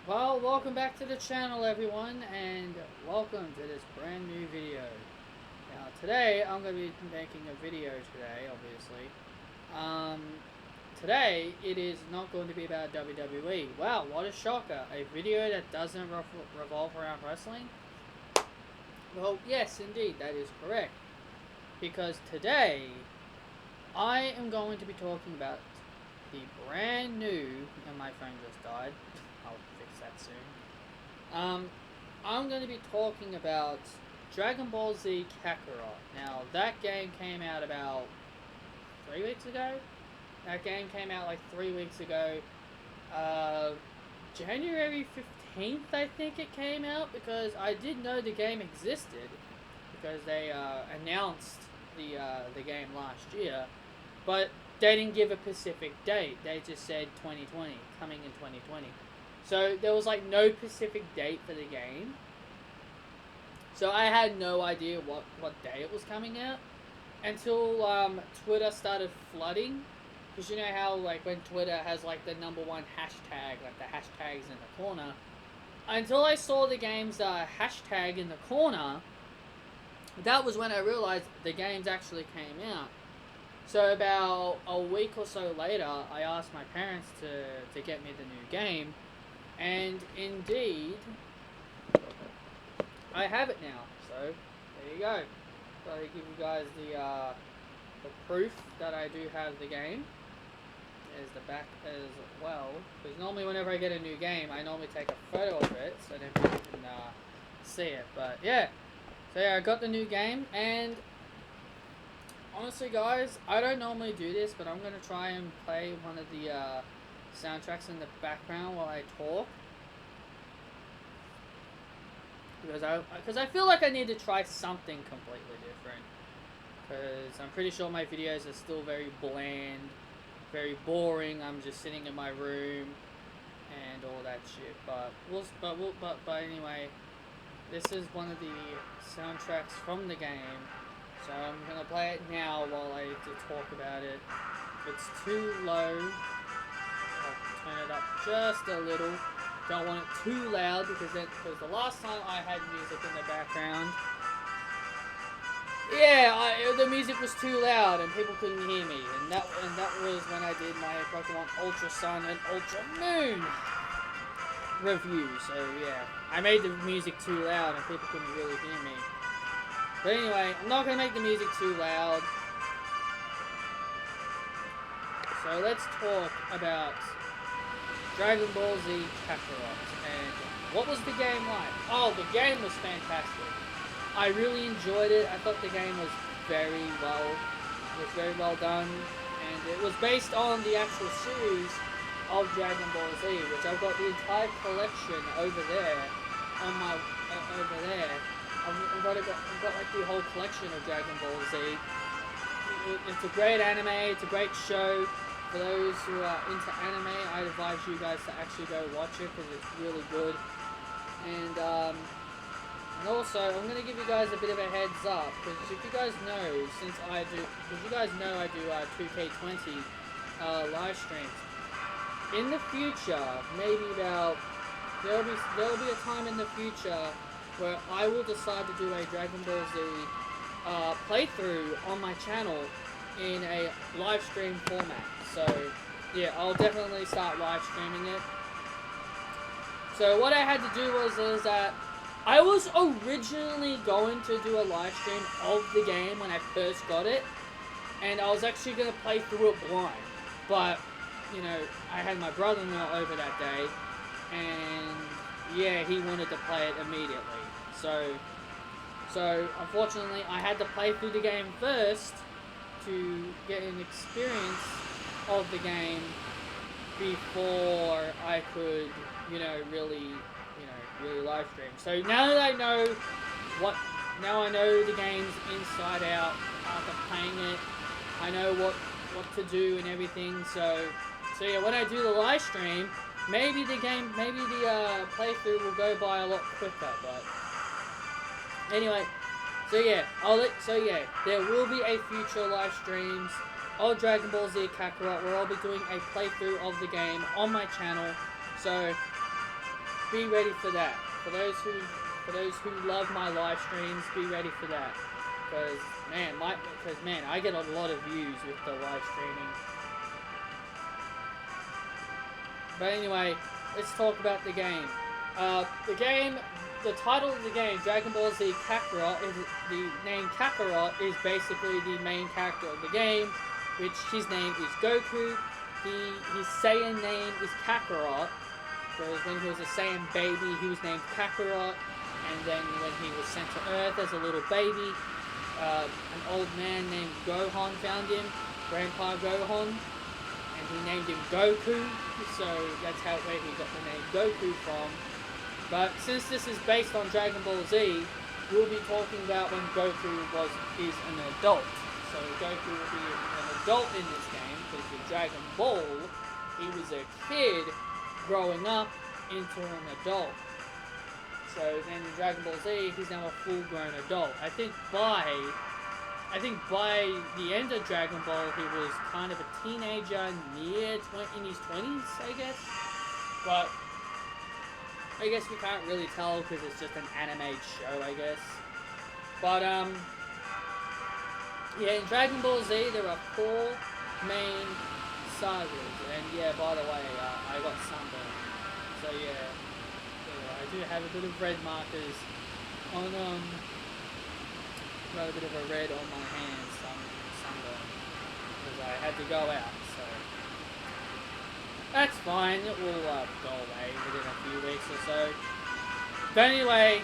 Well, welcome back to the channel, everyone, and welcome to this brand new video. Now, today I'm going to be making a video today, obviously. Um, Today it is not going to be about WWE. Wow, what a shocker! A video that doesn't revolve around wrestling. Well, yes, indeed, that is correct. Because today I am going to be talking about the brand new, and my phone just died. I'll fix that soon. I'm going to be talking about Dragon Ball Z Kakarot. Now, that game came out about 3 weeks ago. That game came out like 3 weeks ago. Uh, January 15th, I think it came out, because I did know the game existed because they announced the game last year, but they didn't give a specific date. They just said 2020, coming in 2020. So there was like no specific date for the game. So I had no idea what day it was coming out until Twitter started flooding. Because you know how like when Twitter has like the number one hashtag, like the hashtags in the corner. Until I saw the game's hashtag in the corner, that was when I realized the games actually came out. So about a week or so later, I asked my parents to get me the new game, and indeed, I have it now. So there you go. So I give you guys the proof that I do have the game. There's the back as well. Because normally whenever I get a new game, I normally take a photo of it so then people can see it. But yeah, so yeah, I got the new game, and honestly, guys, I don't normally do this, but I'm gonna try and play one of the soundtracks in the background while I talk, because I feel like I need to try something completely different. Because I'm pretty sure my videos are still very bland, very boring. I'm just sitting in my room and all that shit. But anyway, this is one of the soundtracks from the game. So I'm gonna play it now while I talk about it. If it's too low, I'll turn it up just a little. Don't want it too loud because the last time I had music in the background, yeah, the music was too loud and people couldn't hear me, and that was when I did my Pokemon Ultra Sun and Ultra Moon review. So yeah, I made the music too loud and people couldn't really hear me. But anyway, I'm not going to make the music too loud. So let's talk about Dragon Ball Z Kakarot. And what was the game like? Oh, the game was fantastic. I really enjoyed it. I thought the game was very well done. And it was based on the actual series of Dragon Ball Z, which I've got the entire collection over there. I've got like the whole collection of Dragon Ball Z. It's a great anime. It's a great show. For those who are into anime, I advise you guys to actually go watch it because it's really good. And also, I'm going to give you guys a bit of a heads up, because if you guys know, I do 2K20 live streams. In the future, maybe there'll be a time in the future where I will decide to do a Dragon Ball Z playthrough on my channel in a live stream format. So yeah, I'll definitely start live streaming it. So what I had to do was that I was originally going to do a live stream of the game when I first got it, and I was actually going to play through it blind. But you know, I had my brother-in-law over that day, and yeah, he wanted to play it immediately. So unfortunately, I had to play through the game first to get an experience of the game before I could, really live stream. So now that I know I know the game's inside out after playing it. I know what to do and everything. So yeah, when I do the live stream, maybe the playthrough will go by a lot quicker. But anyway, so yeah, there will be a future live streams of Dragon Ball Z Kakarot where I'll be doing a playthrough of the game on my channel. So be ready for that. For those who love my live streams, be ready for that. Because man, I get a lot of views with the live streaming. But anyway, let's talk about the game. The title of the game, Dragon Ball Z Kakarot, the name Kakarot is basically the main character of the game, which his name is Goku. His Saiyan name is Kakarot, because when he was a Saiyan baby, he was named Kakarot, and then when he was sent to Earth as a little baby, an old man named Gohan found him, Grandpa Gohan, and he named him Goku, so that's where he got the name Goku from. But since this is based on Dragon Ball Z, we'll be talking about when Goku is an adult. So Goku will be an adult in this game, because in Dragon Ball, he was a kid growing up into an adult. So then in Dragon Ball Z, he's now a full-grown adult. I think by the end of Dragon Ball, he was kind of a teenager in his 20s, I guess. But I guess we can't really tell because it's just an anime show, I guess. But yeah, in Dragon Ball Z, there are 4 main sagas. And yeah, by the way, I got sunburned. So yeah, I do have a bit of red markers on, got a bit of a red on my hands, sunburn, because I had to go out, so that's fine, it will go away within a few weeks or so. But anyway,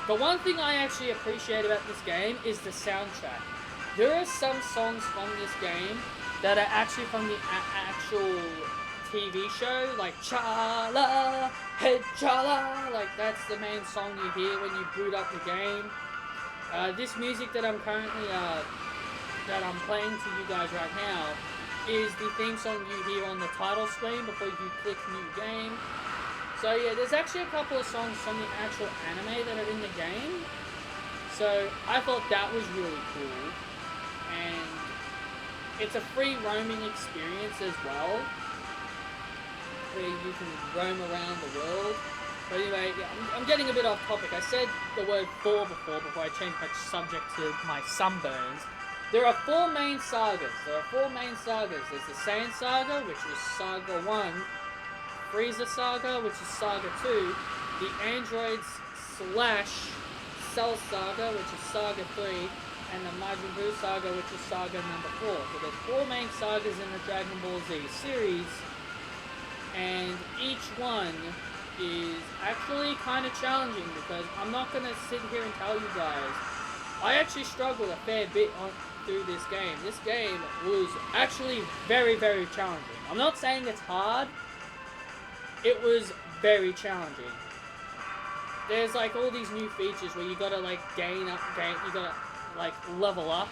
the one thing I actually appreciate about this game is the soundtrack. There are some songs from this game that are actually from the actual TV show, like Chala, Hey Chala, like that's the main song you hear when you boot up the game. This music that I'm currently that I'm playing to you guys right now is the theme song you hear on the title screen before you click new game. So yeah, there's actually a couple of songs from the actual anime that are in the game. So I thought that was really cool, and it's a free roaming experience as well, where you can roam around the world. But anyway, yeah, I'm getting a bit off topic. I said the word "for" before I changed my subject to my sunburns. There are 4 main sagas. There's the Saiyan Saga, which is Saga 1, Frieza Saga, which is Saga 2, the Androids / Cell Saga, which is Saga 3, and the Majin Buu Saga, which is Saga number 4. So there's 4 main sagas in the Dragon Ball Z series, and each one is actually kind of challenging, because I'm not going to sit here and tell you guys, I actually struggled a fair bit through this game. This game was actually very, very challenging. I'm not saying it's hard, it was very challenging. There's like all these new features where you gotta like you gotta like level up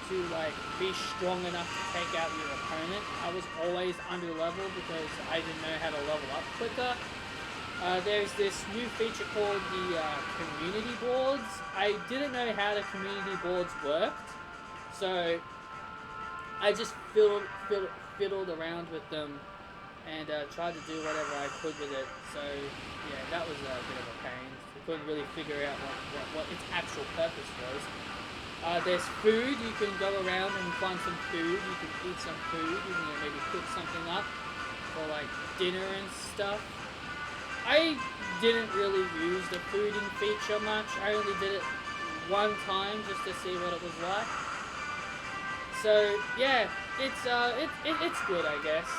to like be strong enough to take out your opponent. I was always under leveled because I didn't know how to level up quicker. There's this new feature called the community boards. I didn't know how the community boards worked, so I just fiddled around with them and tried to do whatever I could with it. So yeah, that was a bit of a pain. I couldn't really figure out what its actual purpose was. There's food. You can go around and find some food. You can eat some food. You can maybe cook something up for like dinner and stuff. I didn't really use the fooding feature much. I only did it one time just to see what it was like. So yeah, it's good, I guess.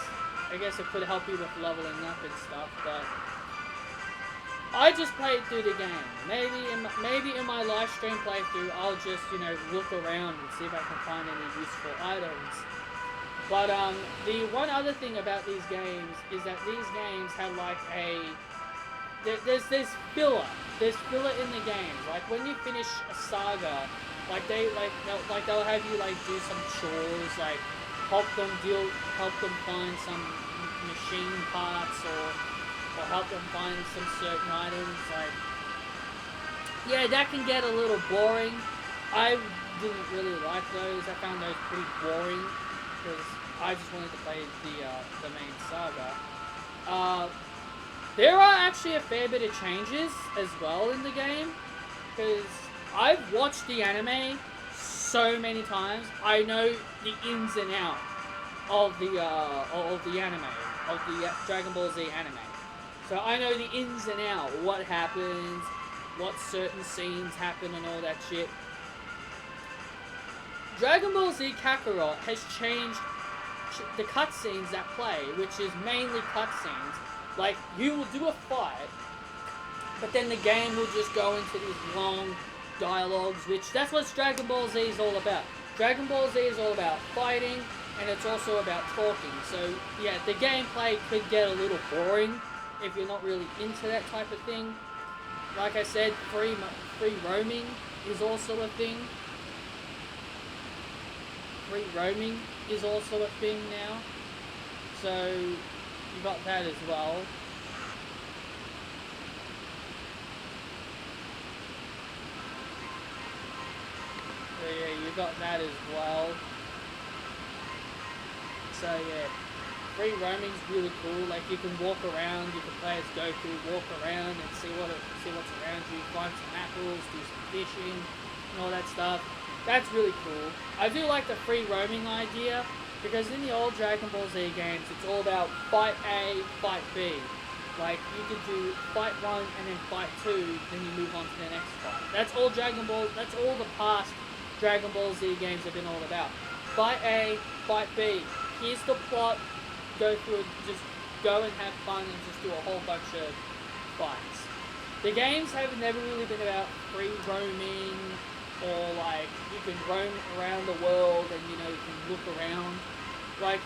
I guess it could help you with leveling up and stuff, but I just played through the game. Maybe in my live stream playthrough, I'll just look around and see if I can find any useful items. But the one other thing about these games is that these games have like there's filler. There's filler in the games. Like when you finish a saga, they'll have you like do some chores, like help them find some machine parts or help them find some certain items. Like, yeah, that can get a little boring. I didn't really like those. I found those pretty boring because I just wanted to play the main saga. There are actually a fair bit of changes as well in the game, because I've watched the anime so many times. I know the ins and outs of the anime, of the Dragon Ball Z anime. So I know the ins and outs, what happens, what certain scenes happen and all that shit. Dragon Ball Z Kakarot has changed the cutscenes that play, which is mainly cutscenes. Like, you will do a fight, but then the game will just go into these long dialogues, which that's what Dragon Ball Z is all about. Dragon Ball Z is all about fighting, and it's also about talking. So, yeah, the gameplay could get a little boring if you're not really into that type of thing. Like I said, free roaming is also a thing. Free roaming is also a thing now. So, you got that as well. So yeah, you got that as well. So yeah, free roaming's really cool. Like, you can walk around, you can play as Goku, walk around and see what's around you, find some apples, do some fishing, and all that stuff. That's really cool. I do like the free roaming idea, because in the old Dragon Ball Z games, it's all about fight A, fight B. Like, you could do fight 1 and then fight 2, then you move on to the next fight. That's all the past Dragon Ball Z games have been all about. Fight A, fight B. Here's the plot, go through it, just go and have fun and just do a whole bunch of fights. The games have never really been about free roaming, or like, you can roam around the world and, you know, you can look around. Like,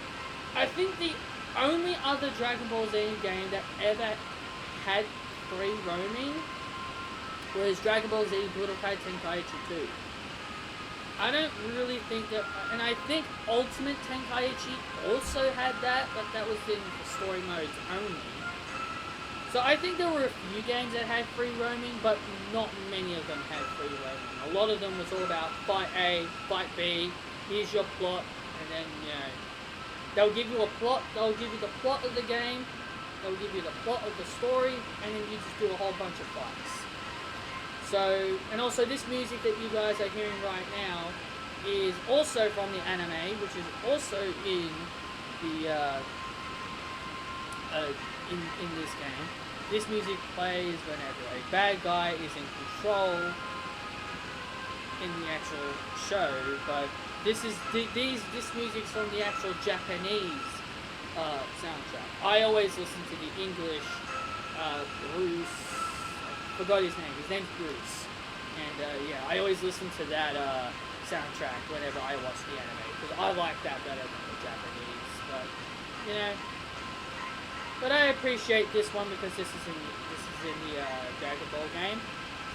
I think the only other Dragon Ball Z game that ever had free roaming was Dragon Ball Z Budokai Tenkaichi 2. I don't really think that, and I think Ultimate Tenkaichi also had that, but that was in the story modes only. So I think there were a few games that had free roaming, but not many of them had free roaming. A lot of them was all about fight A, fight B, here's your plot, and then, you know, they'll give you a plot, they'll give you the plot of the game, they'll give you the plot of the story, and then you just do a whole bunch of fights. So, and also this music that you guys are hearing right now is also from the anime, which is also in the, in this game. This music plays whenever a bad guy is in control in the actual show, but this music's from the actual Japanese soundtrack. I always listen to the English Bruce. I forgot his name. His name's Bruce, and yeah, I always listen to that soundtrack whenever I watch the anime, because I like that better than the Japanese. But you know. But I appreciate this one because this is in the Dragon Ball game.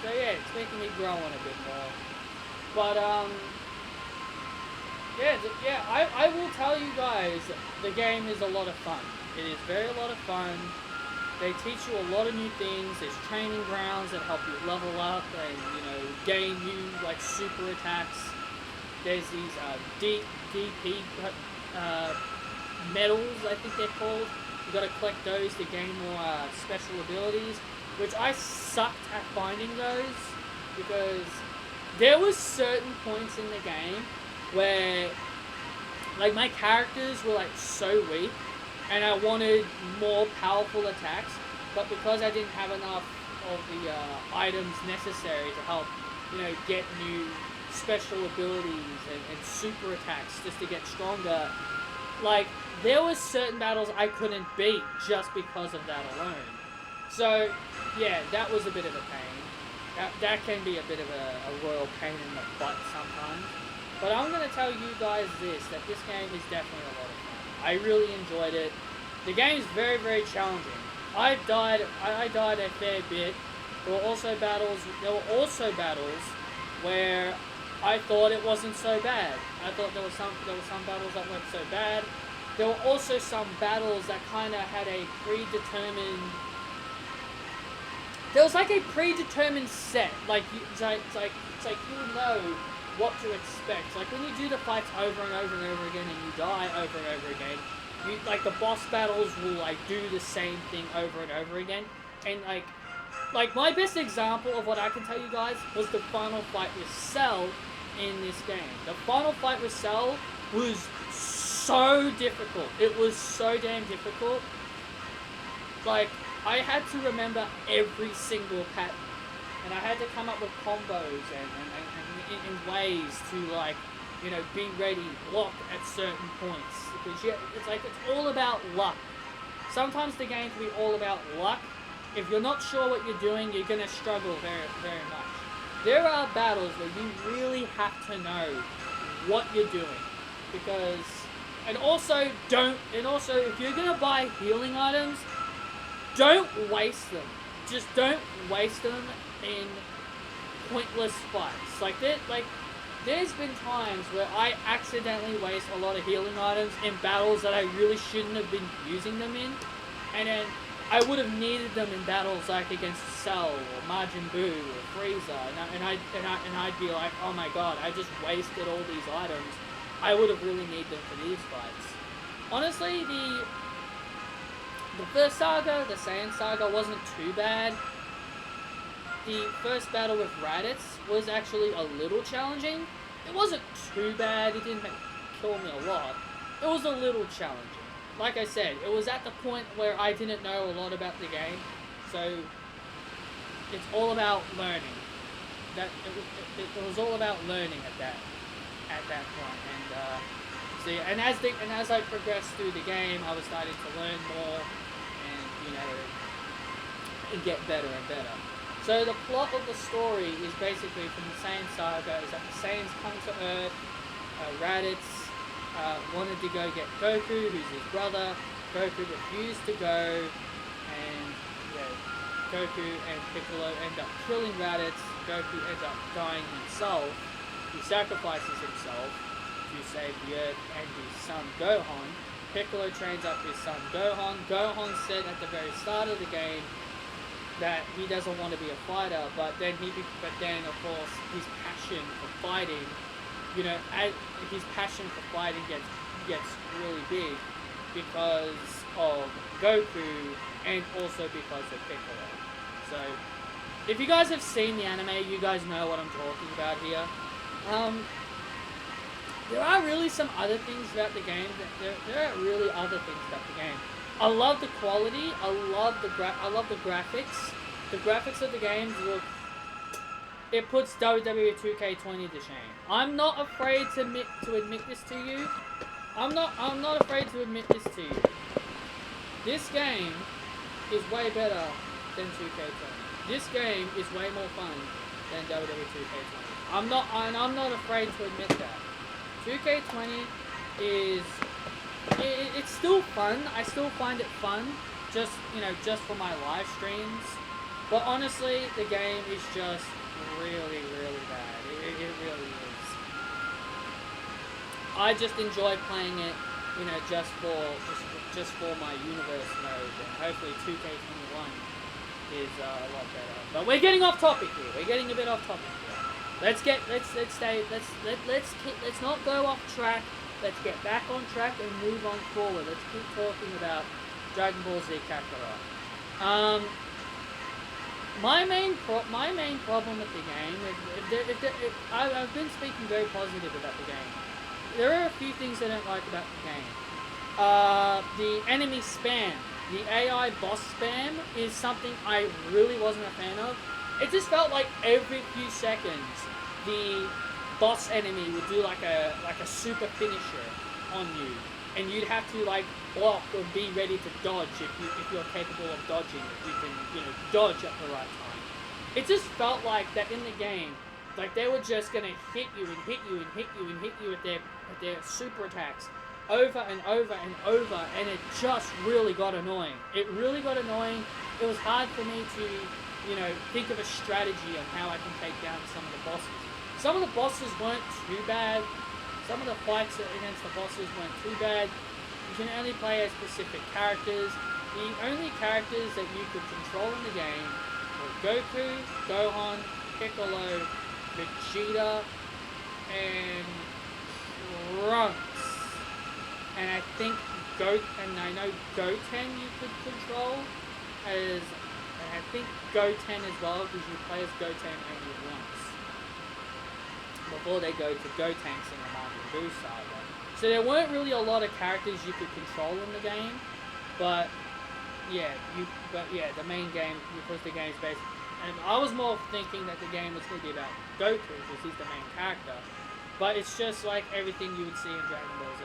So yeah, it's making me grow on a bit more. But yeah, I will tell you guys, the game is a lot of fun. It is a lot of fun. They teach you a lot of new things. There's training grounds that help you level up and, you know, gain new like super attacks. There's these DP medals, I think they're called. You gotta collect those to gain more special abilities, which I sucked at finding those, because there was certain points in the game where like my characters were like so weak and I wanted more powerful attacks, but because I didn't have enough of the items necessary to help, you know, get new special abilities and super attacks just to get stronger, like, there was certain battles I couldn't beat just because of that alone. So, yeah, that was a bit of a pain. That can be a bit of a royal pain in the butt sometimes. But I'm going to tell you guys that this game is definitely a lot of fun. I really enjoyed it. The game is very, very challenging. I died a fair bit. There were also battles where I thought it wasn't so bad. I thought there were some battles that weren't so bad. There were also some battles that kind of had a predetermined. There was like a predetermined set. Like it's like you know what to expect. Like when you do the fights over and over and over again, and you die over and over again, like the boss battles will like do the same thing over and over again, and like my best example of what I can tell you guys was the final fight with Cell in this game. The final fight with Cell was so difficult. It was so damn difficult. Like, I had to remember every single pattern, and I had to come up with combos and ways to, like, you know, be ready, block at certain points. Because it's like, it's all about luck. Sometimes the game can be all about luck. If you're not sure what you're doing, you're going to struggle very, very much. There are battles where you really have to know what you're doing. Because, and also, if you're going to buy healing items, don't waste them. Just don't waste them in pointless fights. There's been times where I accidentally waste a lot of healing items in battles that I really shouldn't have been using them in, and then I would have needed them in battles like against Cell or Majin Buu or Frieza, and I'd be like, oh my god, I just wasted all these items. I would have really needed them for these fights. Honestly, the first saga, the Saiyan saga, wasn't too bad. The first battle with Raditz was actually a little challenging. It wasn't too bad, it didn't kill me a lot. It was a little challenging. Like I said, it was at the point where I didn't know a lot about the game, so it's all about learning. It was all about learning at that point, and as I progressed through the game, I was starting to learn more, and you know, and get better and better. So the plot of the story is basically from the Saiyan saga is that the Saiyans come to Earth. Raditz wanted to go get Goku, who's his brother. Goku refused to go, and Goku and Piccolo end up killing Raditz. Goku ends up dying himself. He sacrifices himself to save the Earth and his son Gohan. Piccolo trains up his son Gohan. Gohan said at the very start of the game that he doesn't want to be a fighter, but then of course his passion for fighting, you know, his passion for fighting gets really big because of Goku and also because of Piccolo. So if you guys have seen the anime, you guys know what I'm talking about here. There are really some other things about the game. There are really other things about the game. I love the quality. I love the graphics. The graphics of the game look. It puts WWE 2K20 to shame. I'm not afraid to admit this to you. I'm not afraid to admit this to you. This game is way better than 2K20. This game is way more fun than WWE 2K20. I'm not afraid to admit that. 2K20 is. It's still fun. I still find it fun, just for my live streams. But honestly, the game is just really, really bad. It really is. I just enjoy playing it, just for my universe mode, and hopefully 2K21 is a lot better. But we're getting off topic here. We're getting a bit off topic here. Let's not go off track. Let's get back on track and move on forward. Let's keep talking about Dragon Ball Z Kakarot. My main problem with the game, I've been speaking very positive about the game. There are a few things I don't like about the game. The enemy spam, the AI boss spam, is something I really wasn't a fan of. It just felt like every few seconds, the boss enemy would do like a super finisher on you, and you'd have to like block or be ready to dodge if you're capable of dodging. If you can dodge at the right time. It just felt like that in the game, like they were just gonna hit you and hit you and hit you and hit you with their super attacks over and over and over, and it just really got annoying. It really got annoying. It was hard for me to think of a strategy on how I can take down some of the bosses. Some of the bosses weren't too bad. Some of the fights against the bosses weren't too bad. You can only play as specific characters. The only characters that you could control in the game were Goku, Gohan, Piccolo, Vegeta, and Trunks. And I think Goten you could control as, and I think Goten as well, because you play as Goten only once before they go to Gotenks in the Majin Buu saga. So there weren't really a lot of characters you could control in the game, but the main game, because the game's based, and I was more thinking that the game was going to be about Goku, because he's the main character, but it's just like everything you would see in Dragon Ball Z.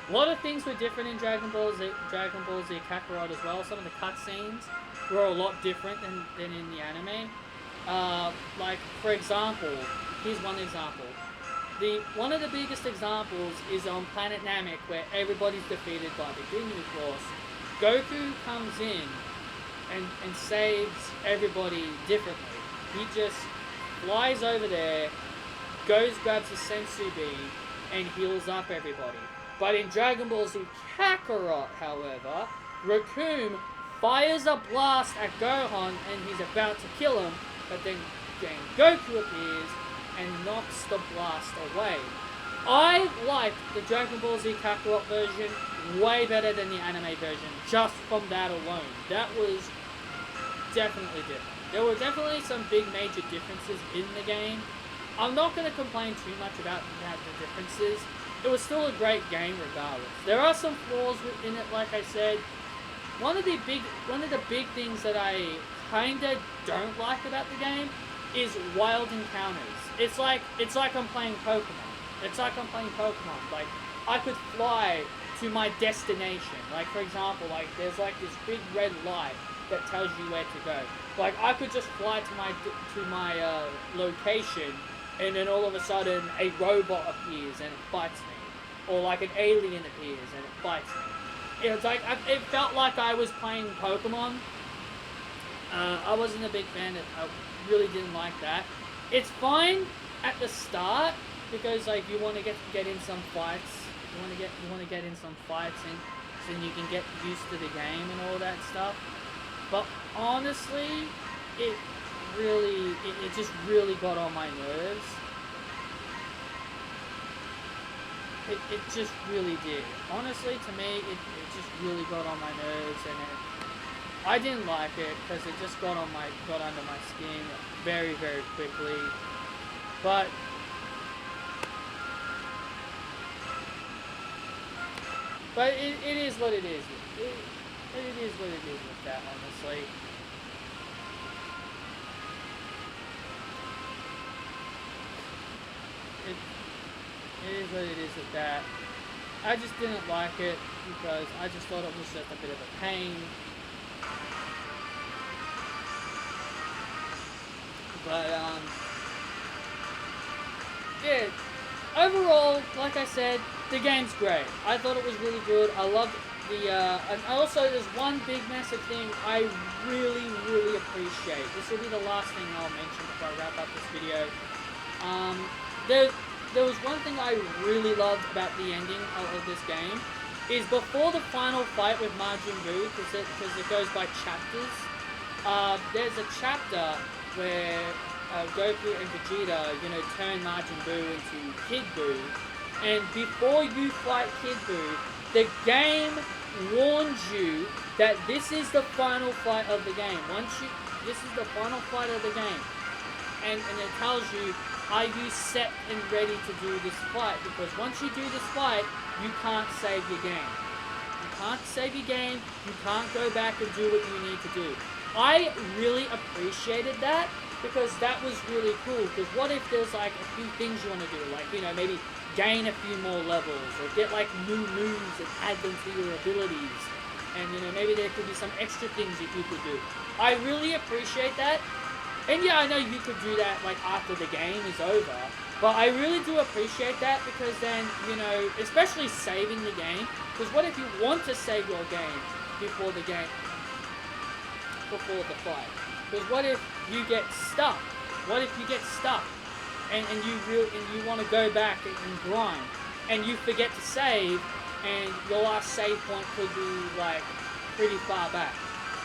A lot of things were different in Dragon Ball Z Kakarot as well. Some of the cutscenes were a lot different than in the anime. Like, for example, here's one example. One of the biggest examples is on Planet Namek, where everybody's defeated by the Ginyu Force. Goku comes in and saves everybody differently. He just flies over there, grabs his Sensu Bean, and heals up everybody. But in Dragon Ball Z Kakarot, however, Raccoon fires a blast at Gohan and he's about to kill him, but then Goku appears and knocks the blast away. I like the Dragon Ball Z Kakarot version way better than the anime version, just from that alone. That was definitely different. There were definitely some big major differences in the game. I'm not going to complain too much about the differences. It was still a great game regardless. There are some flaws in it, like I said. One of the big things that I kinda don't like about the game is wild encounters. It's like I'm playing Pokemon. Like, I could fly to my destination. Like, for example, like there's like this big red light that tells you where to go. Like, I could just fly to my location, and then all of a sudden a robot appears and it fights me, or like an alien appears and it fights me. It's like it felt like I was playing Pokemon. I wasn't a big fan. I really didn't like that. It's fine at the start because like you want to get in some fights. You want to get in some fights, and so you can get used to the game and all that stuff. But honestly, it just really got on my nerves. It just really did. Honestly, to me, it just really got on my nerves, and I didn't like it because it just got under my skin very, very quickly. But it is what it is. It is what it is with that, honestly. It is what it is with that. I just didn't like it because I just thought it was just a bit of a pain. But, yeah, overall, like I said, the game's great. I thought it was really good. I loved and also there's one big massive thing I really, really appreciate. This will be the last thing I'll mention before I wrap up this video. There was one thing I really loved about the ending of this game, is before the final fight with Majin Buu, because it goes by chapters, there's a chapter where Goku and Vegeta, turn Majin Buu into Kid Buu, and before you fight Kid Buu, the game warns you that this is the final fight of the game. This is the final fight of the game, and it tells you, are you set and ready to do this fight? Because once you do this fight, you can't save your game. You can't save your game. You can't go back and do what you need to do. I really appreciated that, because that was really cool. Because what if there's like a few things you want to do, like maybe gain a few more levels, or get like new moves and add them to your abilities, and maybe there could be some extra things that you could do. I really appreciate that. And yeah, I know you could do that like after the game is over, but I really do appreciate that, because then, especially saving the game, because what if you want to save your game before the fight? Because what if you get stuck? And you want to go back and grind, and you forget to save, and your last save point could be like pretty far back.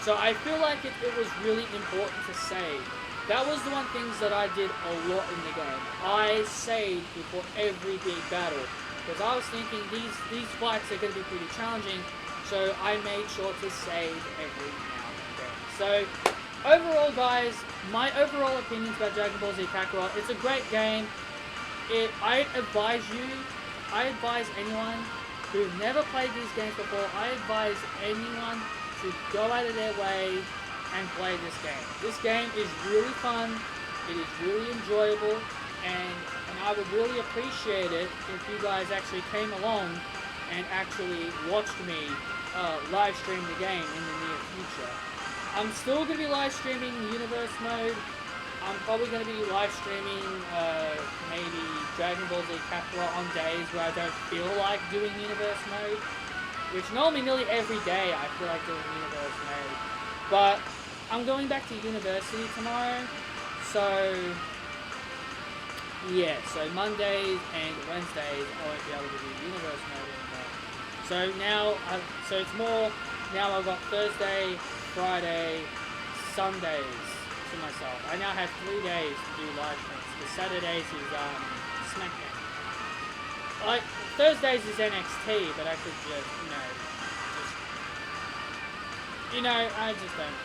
So I feel like it was really important to save. That was the one things that I did a lot in the game. I saved before every big battle, because I was thinking these fights are going to be pretty challenging. so I made sure to save every now and then. So, overall, guys, my overall opinions about Dragon Ball Z Kakarot, it's a great game. I advise anyone who've never played these games before, I advise anyone to go out of their way and play this game. This game is really fun, it is really enjoyable, and I would really appreciate it if you guys actually came along and actually watched me live stream the game in the near future. I'm still going to be live streaming Universe Mode. I'm probably going to be live streaming maybe Dragon Ball Z Kakarot on days where I don't feel like doing Universe Mode, which normally nearly every day I feel like doing Universe Mode. But I'm going back to university tomorrow, so yeah, so Mondays and Wednesdays I won't be able to do Universe Mode anymore. So now, it's more, now I've got Thursday, Friday, Sundays to myself. I now have 3 days to do live streams, because Saturdays is SmackDown. Like, Thursdays is NXT, but I could just, I just don't,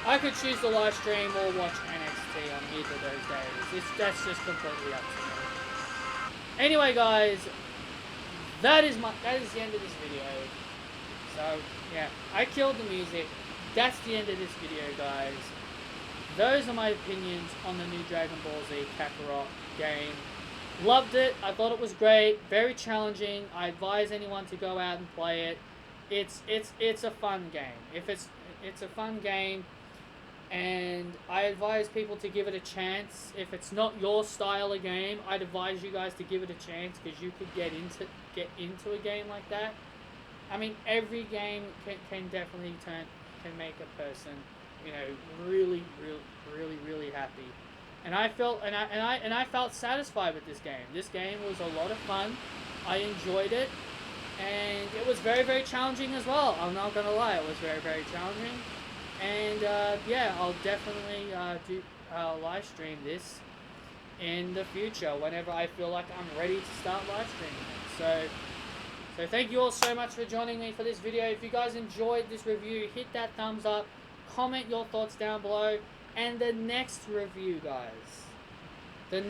I could choose to live stream or watch NXT on either of those days. That's just completely up to me. Anyway, guys, that is the end of this video. So, yeah, I killed the music. That's the end of this video, guys. Those are my opinions on the new Dragon Ball Z Kakarot game. Loved it. I thought it was great. Very challenging. I advise anyone to go out and play it. It's a fun game. It's a fun game, and I advise people to give it a chance. If it's not your style of game, I'd advise you guys to give it a chance, because you could get into a game like that. I mean, every game can definitely can make a person, really happy. And I felt satisfied with this game. This game was a lot of fun. I enjoyed it, and it was very, very challenging as well. I'm not gonna lie, it was very, very challenging. And yeah, I'll definitely do live stream this in the future whenever I feel like I'm ready to start live streaming it. So thank you all so much for joining me for this video. If you guys enjoyed this review, hit that thumbs up, comment your thoughts down below, and the next review, guys, my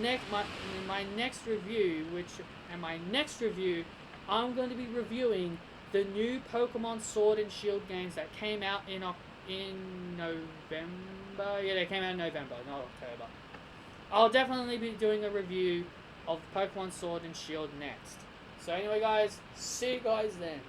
next review, I'm going to be reviewing the new Pokemon Sword and Shield games that came out in November. Yeah, they came out in November, not October. I'll definitely be doing a review of Pokemon Sword and Shield next. So anyway, guys, see you guys then.